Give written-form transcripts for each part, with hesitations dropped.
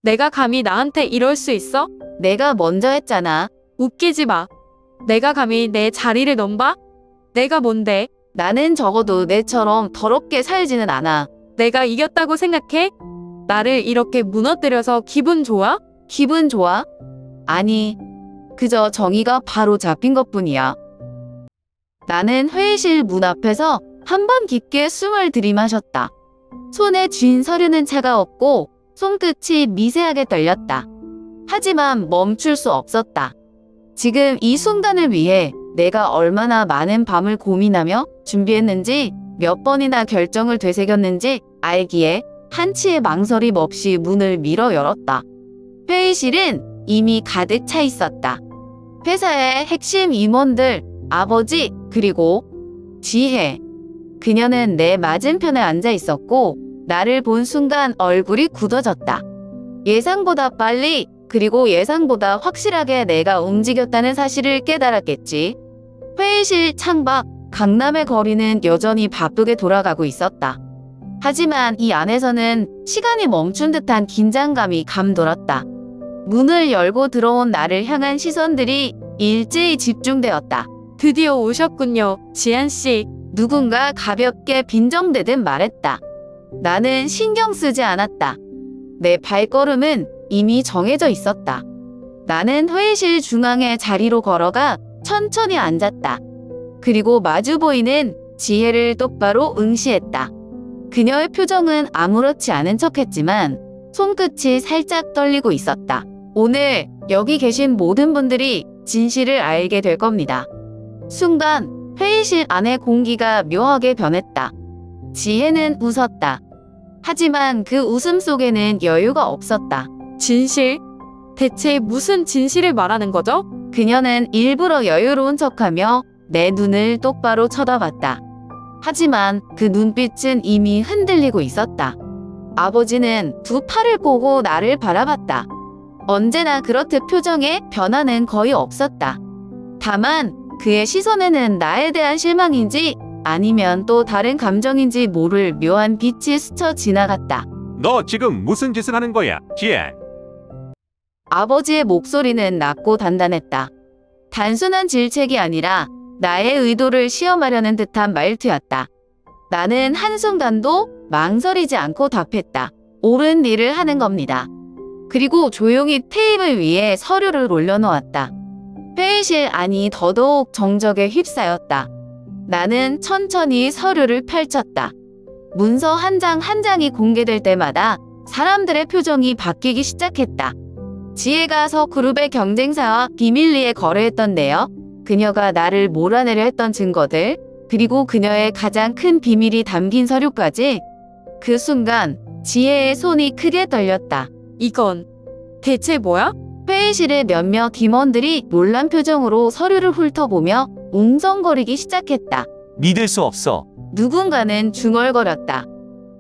내가 감히 나한테 이럴 수 있어? 내가 먼저 했잖아. 웃기지 마. 내가 감히 내 자리를 넘봐? 내가 뭔데? 나는 적어도 내처럼 더럽게 살지는 않아. 내가 이겼다고 생각해? 나를 이렇게 무너뜨려서 기분 좋아? 기분 좋아? 아니, 그저 정의가 바로 잡힌 것뿐이야. 나는 회의실 문 앞에서 한 번 깊게 숨을 들이마셨다. 손에 쥔 서류는 차가웠고 손끝이 미세하게 떨렸다. 하지만 멈출 수 없었다. 지금 이 순간을 위해 내가 얼마나 많은 밤을 고민하며 준비했는지, 몇 번이나 결정을 되새겼는지 알기에 한치의 망설임 없이 문을 밀어 열었다. 회의실은 이미 가득 차 있었다. 회사의 핵심 임원들, 아버지, 그리고 지혜. 그녀는 내 맞은편에 앉아 있었고 나를 본 순간 얼굴이 굳어졌다. 예상보다 빨리, 그리고 예상보다 확실하게 내가 움직였다는 사실을 깨달았겠지. 회의실 창밖, 강남의 거리는 여전히 바쁘게 돌아가고 있었다. 하지만 이 안에서는 시간이 멈춘 듯한 긴장감이 감돌았다. 문을 열고 들어온 나를 향한 시선들이 일제히 집중되었다. 드디어 오셨군요, 지한 씨. 누군가 가볍게 빈정대듯 말했다. 나는 신경 쓰지 않았다. 내 발걸음은 이미 정해져 있었다. 나는 회의실 중앙의 자리로 걸어가 천천히 앉았다. 그리고 마주 보이는 지혜를 똑바로 응시했다. 그녀의 표정은 아무렇지 않은 척했지만 손끝이 살짝 떨리고 있었다. 오늘 여기 계신 모든 분들이 진실을 알게 될 겁니다. 순간 회의실 안의 공기가 묘하게 변했다. 지혜는 웃었다. 하지만 그 웃음 속에는 여유가 없었다. 진실? 대체 무슨 진실을 말하는 거죠? 그녀는 일부러 여유로운 척하며 내 눈을 똑바로 쳐다봤다. 하지만 그 눈빛은 이미 흔들리고 있었다. 아버지는 두 팔을 꼬고 나를 바라봤다. 언제나 그렇듯 표정에 변화는 거의 없었다. 다만 그의 시선에는 나에 대한 실망인지 아니면 또 다른 감정인지 모를 묘한 빛이 스쳐 지나갔다. 너 지금 무슨 짓을 하는 거야, 지혜? 아버지의 목소리는 낮고 단단했다. 단순한 질책이 아니라 나의 의도를 시험하려는 듯한 말투였다. 나는 한순간도 망설이지 않고 답했다. 옳은 일을 하는 겁니다. 그리고 조용히 테이블 위에 서류를 올려놓았다. 회의실 안이 더더욱 정적에 휩싸였다. 나는 천천히 서류를 펼쳤다. 문서 한 장 한 장이 공개될 때마다 사람들의 표정이 바뀌기 시작했다. 지혜가 서그룹의 경쟁사와 비밀리에 거래했던 내역, 그녀가 나를 몰아내려 했던 증거들, 그리고 그녀의 가장 큰 비밀이 담긴 서류까지. 그 순간 지혜의 손이 크게 떨렸다. 이건 대체 뭐야? 회의실의 몇몇 팀원들이 놀란 표정으로 서류를 훑어보며 웅성거리기 시작했다. 믿을 수 없어. 누군가는 중얼거렸다.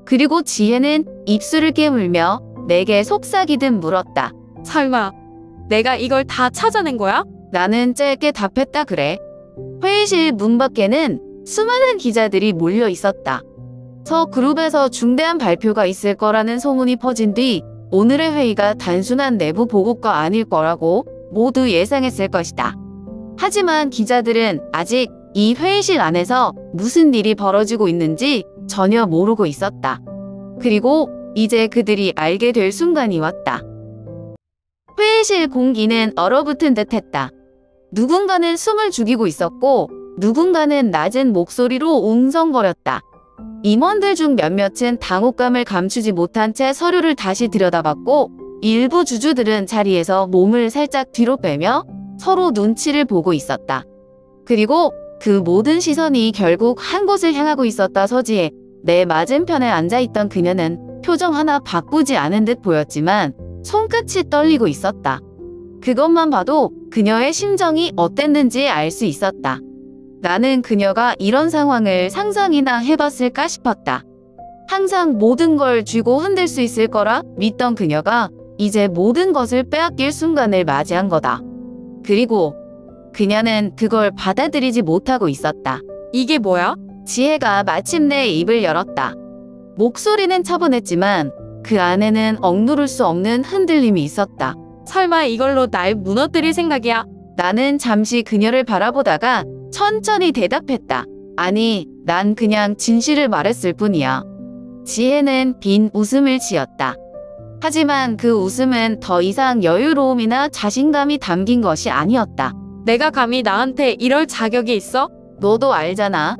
그리고 지혜는 입술을 깨물며 내게 속삭이듯 물었다. 설마 내가 이걸 다 찾아낸 거야? 나는 짧게 답했다. 그래. 회의실 문 밖에는 수많은 기자들이 몰려 있었다. 서그룹에서 중대한 발표가 있을 거라는 소문이 퍼진 뒤 오늘의 회의가 단순한 내부 보고가 아닐 거라고 모두 예상했을 것이다. 하지만 기자들은 아직 이 회의실 안에서 무슨 일이 벌어지고 있는지 전혀 모르고 있었다. 그리고 이제 그들이 알게 될 순간이 왔다. 회의실 공기는 얼어붙은 듯했다. 누군가는 숨을 죽이고 있었고 누군가는 낮은 목소리로 웅성거렸다. 임원들 중 몇몇은 당혹감을 감추지 못한 채 서류를 다시 들여다봤고 일부 주주들은 자리에서 몸을 살짝 뒤로 빼며 서로 눈치를 보고 있었다. 그리고 그 모든 시선이 결국 한 곳을 향하고 있었다. 서지혜, 내 맞은편에 앉아있던 그녀는 표정 하나 바꾸지 않은 듯 보였지만 손끝이 떨리고 있었다. 그것만 봐도 그녀의 심정이 어땠는지 알 수 있었다. 나는 그녀가 이런 상황을 상상이나 해봤을까 싶었다. 항상 모든 걸 쥐고 흔들 수 있을 거라 믿던 그녀가 이제 모든 것을 빼앗길 순간을 맞이한 거다. 그리고 그녀는 그걸 받아들이지 못하고 있었다. 이게 뭐야? 지혜가 마침내 입을 열었다. 목소리는 차분했지만 그 안에는 억누를 수 없는 흔들림이 있었다. 설마 이걸로 날 무너뜨릴 생각이야? 나는 잠시 그녀를 바라보다가 천천히 대답했다. 아니, 난 그냥 진실을 말했을 뿐이야. 지혜는 빈 웃음을 지었다. 하지만 그 웃음은 더 이상 여유로움이나 자신감이 담긴 것이 아니었다. 내가 감히 나한테 이럴 자격이 있어? 너도 알잖아.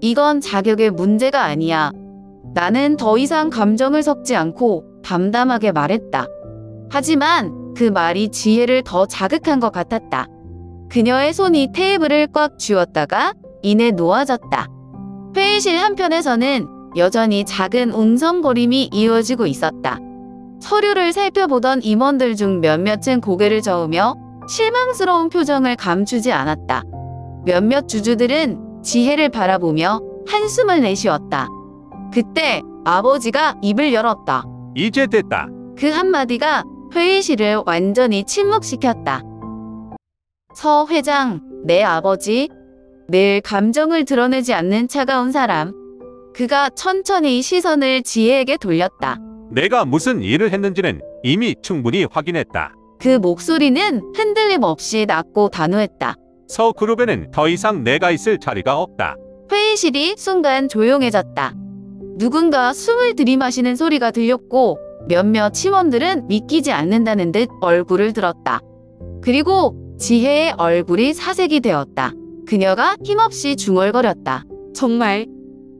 이건 자격의 문제가 아니야. 나는 더 이상 감정을 섞지 않고 담담하게 말했다. 하지만 그 말이 지혜를 더 자극한 것 같았다. 그녀의 손이 테이블을 꽉 쥐었다가 이내 놓아졌다. 회의실 한편에서는 여전히 작은 웅성거림이 이어지고 있었다. 서류를 살펴보던 임원들 중 몇몇은 고개를 저으며 실망스러운 표정을 감추지 않았다. 몇몇 주주들은 지혜를 바라보며 한숨을 내쉬었다. 그때 아버지가 입을 열었다. 이제 됐다. 그 한마디가 회의실을 완전히 침묵시켰다. 서 회장, 내 아버지, 늘 감정을 드러내지 않는 차가운 사람. 그가 천천히 시선을 지혜에게 돌렸다. 내가 무슨 일을 했는지는 이미 충분히 확인했다. 그 목소리는 흔들림 없이 낮고 단호했다. 서그룹에는 더 이상 내가 있을 자리가 없다. 회의실이 순간 조용해졌다. 누군가 숨을 들이마시는 소리가 들렸고 몇몇 팀원들은 믿기지 않는다는 듯 얼굴을 들었다. 그리고 지혜의 얼굴이 사색이 되었다. 그녀가 힘없이 중얼거렸다. 정말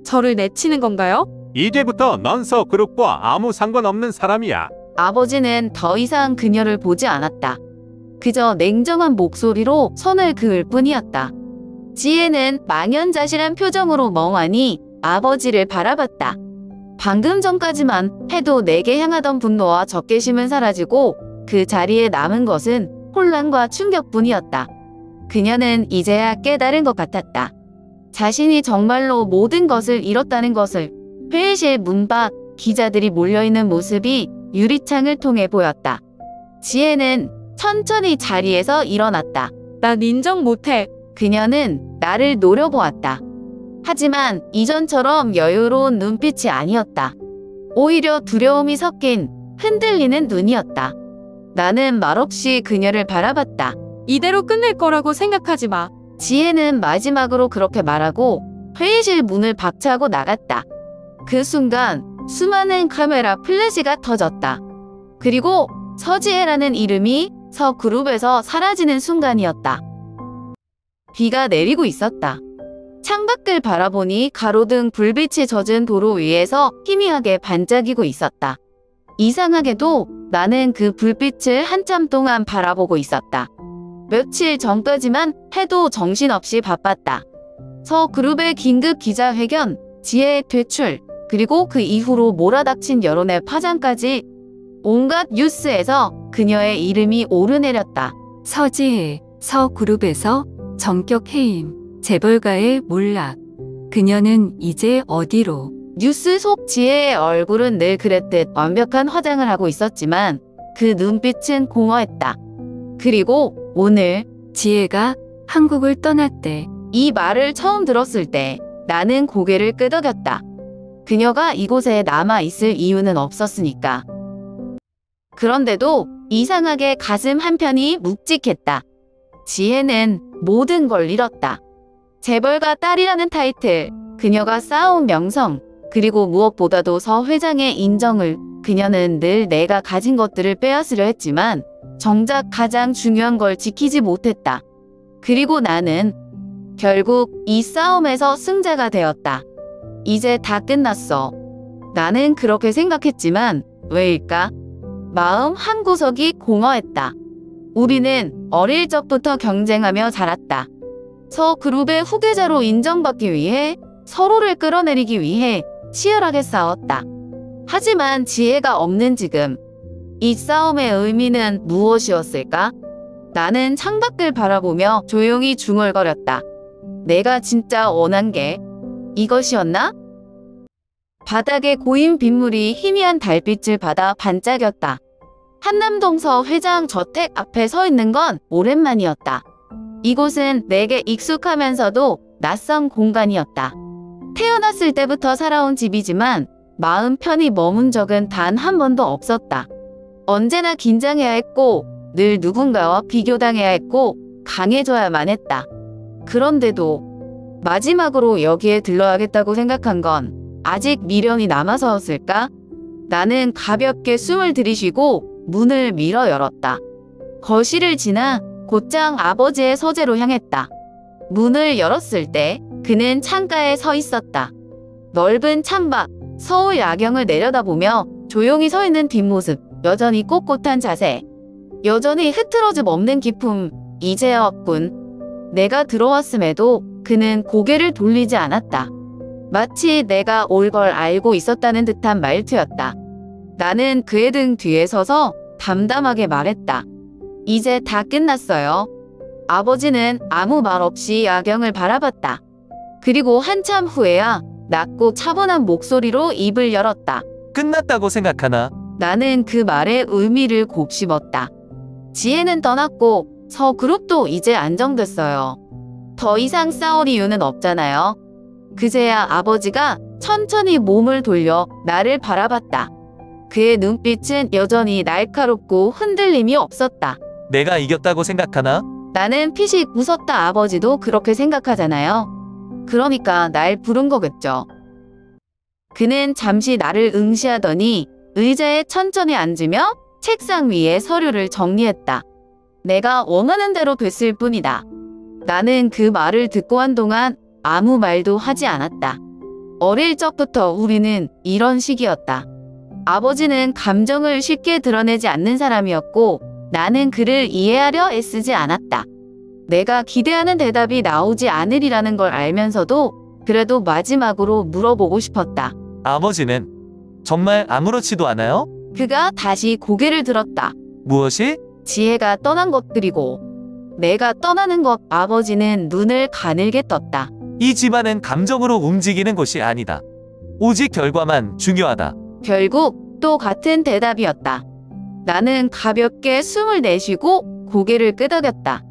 저를 내치는 건가요? 이제부터 넌 서그룹과 아무 상관없는 사람이야. 아버지는 더 이상 그녀를 보지 않았다. 그저 냉정한 목소리로 선을 그을 뿐이었다. 지혜는 망연자실한 표정으로 멍하니 아버지를 바라봤다. 방금 전까지만 해도 내게 향하던 분노와 적개심은 사라지고 그 자리에 남은 것은 혼란과 충격뿐이었다. 그녀는 이제야 깨달은 것 같았다. 자신이 정말로 모든 것을 잃었다는 것을. 회의실 문 밖 기자들이 몰려있는 모습이 유리창을 통해 보였다. 지혜는 천천히 자리에서 일어났다. 난 인정 못해. 그녀는 나를 노려보았다. 하지만 이전처럼 여유로운 눈빛이 아니었다. 오히려 두려움이 섞인 흔들리는 눈이었다. 나는 말없이 그녀를 바라봤다. 이대로 끝낼 거라고 생각하지 마. 지혜는 마지막으로 그렇게 말하고 회의실 문을 박차고 나갔다. 그 순간 수많은 카메라 플래시가 터졌다. 그리고 서지혜라는 이름이 서그룹에서 사라지는 순간이었다. 비가 내리고 있었다. 창밖을 바라보니 가로등 불빛이 젖은 도로 위에서 희미하게 반짝이고 있었다. 이상하게도 나는 그 불빛을 한참 동안 바라보고 있었다. 며칠 전까지만 해도 정신없이 바빴다. 서그룹의 긴급 기자회견, 지혜의 퇴출, 그리고 그 이후로 몰아닥친 여론의 파장까지 온갖 뉴스에서 그녀의 이름이 오르내렸다. 서지혜, 서그룹에서 전격 해임, 재벌가의 몰락. 그녀는 이제 어디로? 뉴스 속 지혜의 얼굴은 늘 그랬듯 완벽한 화장을 하고 있었지만 그 눈빛은 공허했다. 그리고 오늘 지혜가 한국을 떠났대. 이 말을 처음 들었을 때 나는 고개를 끄덕였다. 그녀가 이곳에 남아있을 이유는 없었으니까. 그런데도 이상하게 가슴 한편이 묵직했다. 지혜는 모든 걸 잃었다. 재벌가 딸이라는 타이틀, 그녀가 쌓아온 명성, 그리고 무엇보다도 서 회장의 인정을. 그녀는 늘 내가 가진 것들을 빼앗으려 했지만 정작 가장 중요한 걸 지키지 못했다. 그리고 나는 결국 이 싸움에서 승자가 되었다. 이제 다 끝났어. 나는 그렇게 생각했지만 왜일까? 마음 한구석이 공허했다. 우리는 어릴 적부터 경쟁하며 자랐다. 서그룹의 후계자로 인정받기 위해, 서로를 끌어내리기 위해 치열하게 싸웠다. 하지만 지혜가 없는 지금, 이 싸움의 의미는 무엇이었을까? 나는 창밖을 바라보며 조용히 중얼거렸다. 내가 진짜 원한 게 이것이었나? 바닥에 고인 빗물이 희미한 달빛을 받아 반짝였다. 한남동 서 회장 저택 앞에 서 있는 건 오랜만이었다. 이곳은 내게 익숙하면서도 낯선 공간이었다. 태어났을 때부터 살아온 집이지만 마음 편히 머문 적은 단 한 번도 없었다. 언제나 긴장해야 했고 늘 누군가와 비교당해야 했고 강해져야만 했다. 그런데도 마지막으로 여기에 들러야겠다고 생각한 건 아직 미련이 남아서였을까? 나는 가볍게 숨을 들이쉬고 문을 밀어 열었다. 거실을 지나 곧장 아버지의 서재로 향했다. 문을 열었을 때 그는 창가에 서 있었다. 넓은 창밖, 서울 야경을 내려다보며 조용히 서 있는 뒷모습, 여전히 꼿꼿한 자세, 여전히 흐트러짐 없는 기품, 이제야 왔군. 내가 들어왔음에도 그는 고개를 돌리지 않았다. 마치 내가 올 걸 알고 있었다는 듯한 말투였다. 나는 그의 등 뒤에 서서 담담하게 말했다. 이제 다 끝났어요. 아버지는 아무 말 없이 야경을 바라봤다. 그리고 한참 후에야 낮고 차분한 목소리로 입을 열었다. 끝났다고 생각하나? 나는 그 말의 의미를 곱씹었다. 지혜는 떠났고 서그룹도 이제 안정됐어요. 더 이상 싸울 이유는 없잖아요. 그제야 아버지가 천천히 몸을 돌려 나를 바라봤다. 그의 눈빛은 여전히 날카롭고 흔들림이 없었다. 내가 이겼다고 생각하나? 나는 피식 웃었다. 아버지도 그렇게 생각하잖아요. 그러니까 날 부른 거겠죠. 그는 잠시 나를 응시하더니 의자에 천천히 앉으며 책상 위에 서류를 정리했다. 내가 원하는 대로 됐을 뿐이다. 나는 그 말을 듣고 한동안 아무 말도 하지 않았다. 어릴 적부터 우리는 이런 식이었다. 아버지는 감정을 쉽게 드러내지 않는 사람이었고 나는 그를 이해하려 애쓰지 않았다. 내가 기대하는 대답이 나오지 않으리라는 걸 알면서도 그래도 마지막으로 물어보고 싶었다. 아버지는 정말 아무렇지도 않아요? 그가 다시 고개를 들었다. 무엇이? 지혜가 떠난 것 그리고 내가 떠나는 것. 아버지는 눈을 가늘게 떴다. 이 집안은 감정으로 움직이는 것이 아니다. 오직 결과만 중요하다. 결국 또 같은 대답이었다. 나는 가볍게 숨을 내쉬고 고개를 끄덕였다.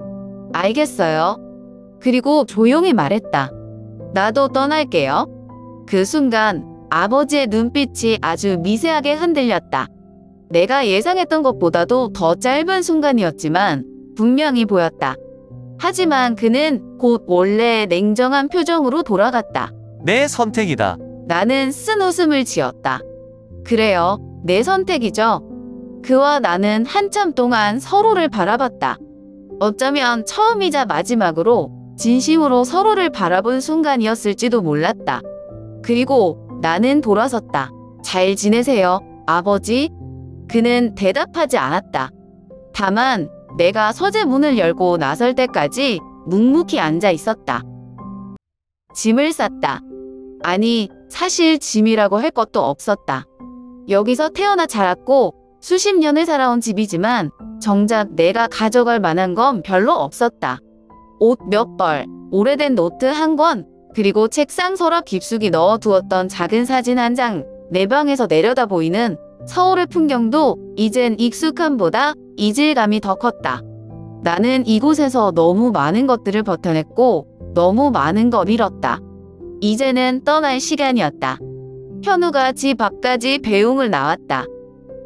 알겠어요. 그리고 조용히 말했다. 나도 떠날게요. 그 순간 아버지의 눈빛이 아주 미세하게 흔들렸다. 내가 예상했던 것보다도 더 짧은 순간이었지만 분명히 보였다. 하지만 그는 곧 원래의 냉정한 표정으로 돌아갔다. 내 선택이다. 나는 쓴 웃음을 지었다. 그래요, 내 선택이죠. 그와 나는 한참 동안 서로를 바라봤다. 어쩌면 처음이자 마지막으로 진심으로 서로를 바라본 순간이었을지도 몰랐다. 그리고 나는 돌아섰다. 잘 지내세요, 아버지? 그는 대답하지 않았다. 다만 내가 서재 문을 열고 나설 때까지 묵묵히 앉아 있었다. 짐을 쌌다. 아니, 사실 짐이라고 할 것도 없었다. 여기서 태어나 자랐고 수십 년을 살아온 집이지만 정작 내가 가져갈 만한 건 별로 없었다. 옷 몇 벌, 오래된 노트 한 권, 그리고 책상 서랍 깊숙이 넣어두었던 작은 사진 한 장, 내 방에서 내려다 보이는 서울의 풍경도 이젠 익숙함보다 이질감이 더 컸다. 나는 이곳에서 너무 많은 것들을 버텨냈고 너무 많은 걸 잃었다. 이제는 떠날 시간이었다. 현우가 집 앞까지 배웅을 나왔다.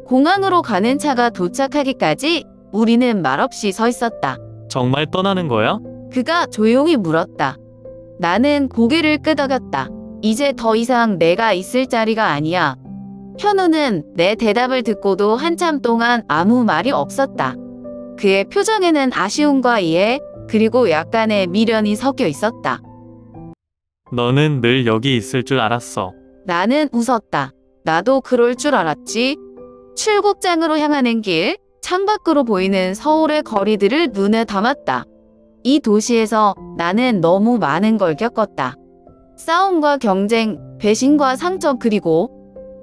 공항으로 가는 차가 도착하기까지 우리는 말없이 서 있었다. 정말 떠나는 거야? 그가 조용히 물었다. 나는 고개를 끄덕였다. 이제 더 이상 내가 있을 자리가 아니야. 현우는 내 대답을 듣고도 한참 동안 아무 말이 없었다. 그의 표정에는 아쉬움과 이해, 그리고 약간의 미련이 섞여 있었다. 너는 늘 여기 있을 줄 알았어. 나는 웃었다. 나도 그럴 줄 알았지. 출국장으로 향하는 길, 창밖으로 보이는 서울의 거리들을 눈에 담았다. 이 도시에서 나는 너무 많은 걸 겪었다. 싸움과 경쟁, 배신과 상처, 그리고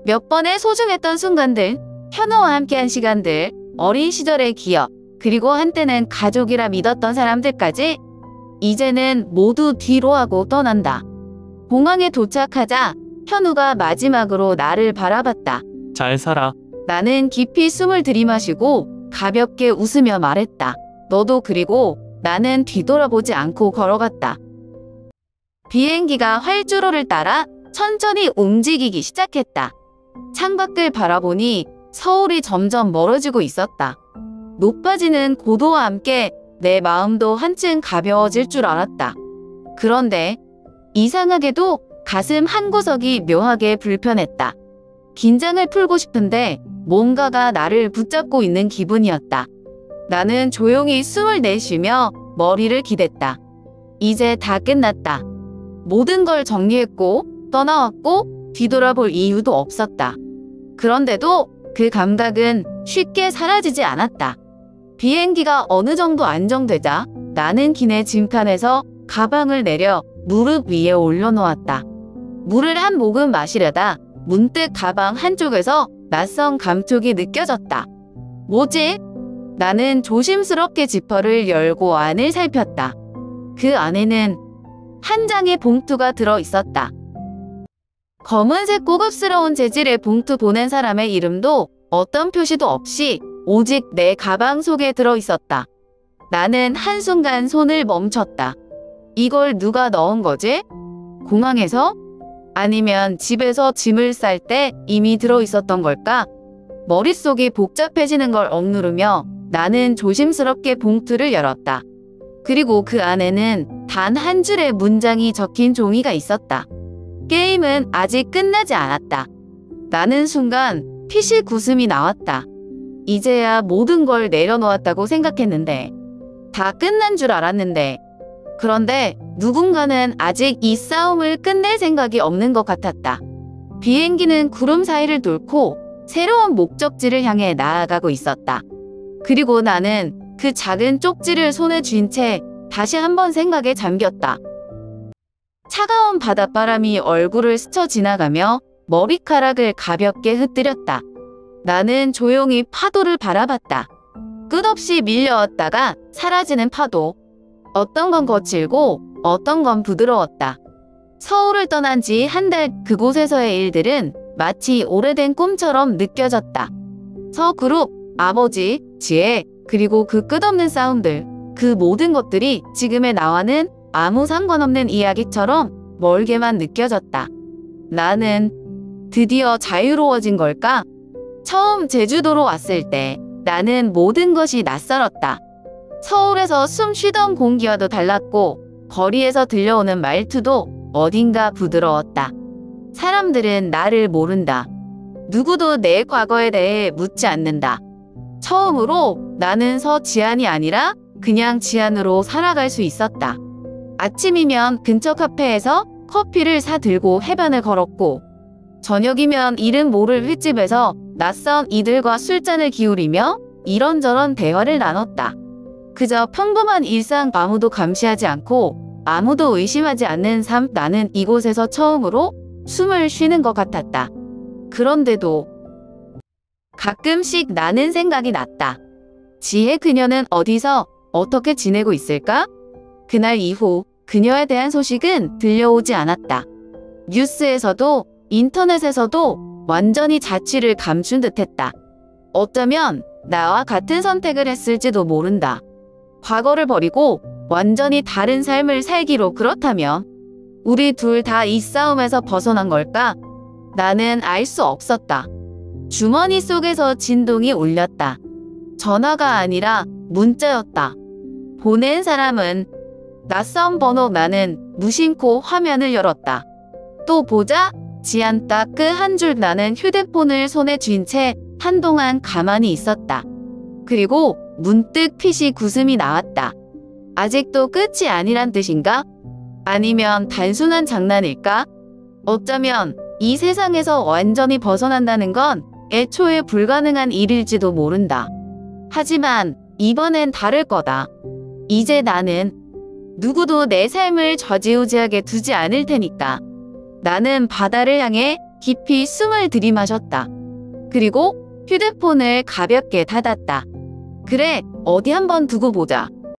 몇 번의 소중했던 순간들, 현우와 함께한 시간들, 어린 시절의 기억, 그리고 한때는 가족이라 믿었던 사람들까지 이제는 모두 뒤로 하고 떠난다. 공항에 도착하자 현우가 마지막으로 나를 바라봤다. 잘 살아. 나는 깊이 숨을 들이마시고 가볍게 웃으며 말했다. 너도. 그리고 나는 뒤돌아보지 않고 걸어갔다. 비행기가 활주로를 따라 천천히 움직이기 시작했다. 창밖을 바라보니 서울이 점점 멀어지고 있었다. 높아지는 고도와 함께 내 마음도 한층 가벼워질 줄 알았다. 그런데 이상하게도 가슴 한 구석이 묘하게 불편했다. 긴장을 풀고 싶은데 뭔가가 나를 붙잡고 있는 기분이었다. 나는 조용히 숨을 내쉬며 머리를 기댔다. 이제 다 끝났다. 모든 걸 정리했고 떠나왔고 뒤돌아볼 이유도 없었다. 그런데도 그 감각은 쉽게 사라지지 않았다. 비행기가 어느 정도 안정되자 나는 기내 짐칸에서 가방을 내려 무릎 위에 올려놓았다. 물을 한 모금 마시려다 문득 가방 한쪽에서 낯선 감촉이 느껴졌다. 뭐지? 나는 조심스럽게 지퍼를 열고 안을 살폈다. 그 안에는 한 장의 봉투가 들어 있었다. 검은색 고급스러운 재질의 봉투 보낸 사람의 이름도 어떤 표시도 없이 오직 내 가방 속에 들어 있었다. 나는 한순간 손을 멈췄다. 이걸 누가 넣은 거지? 공항에서? 아니면 집에서 짐을 쌀 때 이미 들어 있었던 걸까? 머릿속이 복잡해지는 걸 억누르며 나는 조심스럽게 봉투를 열었다. 그리고 그 안에는 단 한 줄의 문장이 적힌 종이가 있었다. 게임은 아직 끝나지 않았다. 나는 순간 피식 웃음이 나왔다. 이제야 모든 걸 내려놓았다고 생각했는데, 다 끝난 줄 알았는데, 그런데 누군가는 아직 이 싸움을 끝낼 생각이 없는 것 같았다. 비행기는 구름 사이를 뚫고 새로운 목적지를 향해 나아가고 있었다. 그리고 나는 그 작은 쪽지를 손에 쥔 채 다시 한번 생각에 잠겼다. 차가운 바닷바람이 얼굴을 스쳐 지나가며 머리카락을 가볍게 흩뜨렸다. 나는 조용히 파도를 바라봤다. 끝없이 밀려왔다가 사라지는 파도. 어떤 건 거칠고 어떤 건 부드러웠다. 서울을 떠난 지 한 달 그곳에서의 일들은 마치 오래된 꿈처럼 느껴졌다. 서그룹, 아버지, 지혜, 그리고 그 끝없는 싸움들, 그 모든 것들이 지금의 나와는 아무 상관없는 이야기처럼 멀게만 느껴졌다. 나는 드디어 자유로워진 걸까? 처음 제주도로 왔을 때 나는 모든 것이 낯설었다. 서울에서 숨 쉬던 공기와도 달랐고 거리에서 들려오는 말투도 어딘가 부드러웠다. 사람들은 나를 모른다. 누구도 내 과거에 대해 묻지 않는다. 처음으로 나는 서지안이 아니라 그냥 지안으로 살아갈 수 있었다. 아침이면 근처 카페에서 커피를 사 들고 해변을 걸었고, 저녁이면 이름 모를 횟집에서 낯선 이들과 술잔을 기울이며 이런저런 대화를 나눴다. 그저 평범한 일상, 아무도 감시하지 않고 아무도 의심하지 않는 삶. 나는 이곳에서 처음으로 숨을 쉬는 것 같았다. 그런데도 가끔씩 나는 생각이 났다. 지혜 그녀는 어디서 어떻게 지내고 있을까? 그날 이후 그녀에 대한 소식은 들려오지 않았다. 뉴스에서도 인터넷에서도 완전히 자취를 감춘 듯했다. 어쩌면 나와 같은 선택을 했을지도 모른다. 과거를 버리고 완전히 다른 삶을 살기로. 그렇다면 우리 둘 다 이 싸움에서 벗어난 걸까? 나는 알 수 없었다. 주머니 속에서 진동이 울렸다. 전화가 아니라 문자였다. 보낸 사람은 낯선 번호. 나는 무심코 화면을 열었다. 또 보자. 지안 딱 그 한 줄. 나는 휴대폰을 손에 쥔 채 한동안 가만히 있었다. 그리고 문득 피식 웃음이 나왔다. 아직도 끝이 아니란 뜻인가? 아니면 단순한 장난일까? 어쩌면 이 세상에서 완전히 벗어난다는 건 애초에 불가능한 일일지도 모른다. 하지만 이번엔 다를 거다. 이제 나는 누구도 내 삶을 좌지우지하게 두지 않을 테니까. 나는 바다를 향해 깊이 숨을 들이마셨다. 그리고 휴대폰을 가볍게 닫았다. 그래, 어디 한번 두고 보자.